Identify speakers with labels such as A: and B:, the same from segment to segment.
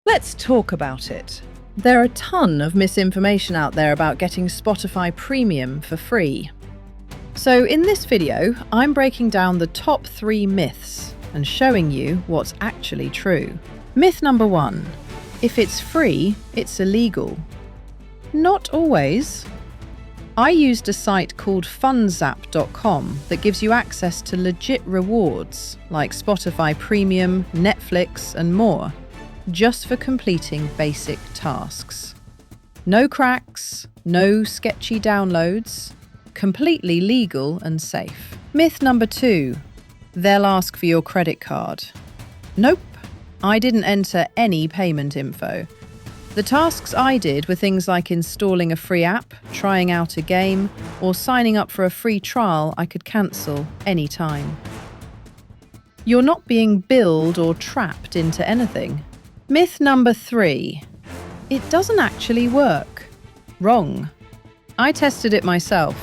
A: Let's talk about it. There are a ton of misinformation out there about getting Spotify Premium for free. So in this video, I'm breaking down the top 3 myths and showing you what's actually true. Myth number 1. If it's free, it's illegal. Not always. I used a site called funzap.com that gives you access to legit rewards like Spotify Premium, Netflix, and more, just for completing basic tasks. No cracks, no sketchy downloads, completely legal and safe. Myth number 2. They'll ask for your credit card. Nope, I didn't enter any payment info. The tasks I did were things like installing a free app, trying out a game, or signing up for a free trial I could cancel anytime. You're not being billed or trapped into anything. Myth number 3. It doesn't actually work. Wrong. I tested it myself.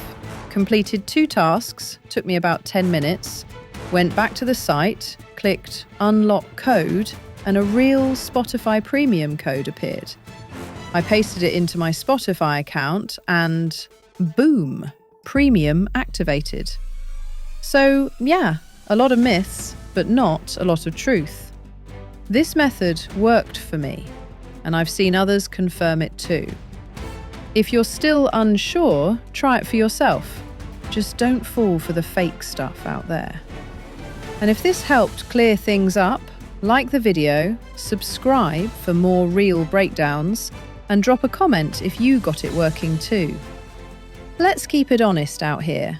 A: Completed 2 tasks, took me about 10 minutes, went back to the site, clicked Unlock Code, and a real Spotify Premium code appeared. I pasted it into my Spotify account and boom, Premium activated. So yeah, a lot of myths, but not a lot of truth. This method worked for me, and I've seen others confirm it too. If you're still unsure, try it for yourself. Just don't fall for the fake stuff out there. And if this helped clear things up, like the video, subscribe for more real breakdowns, and drop a comment if you got it working too. Let's keep it honest out here.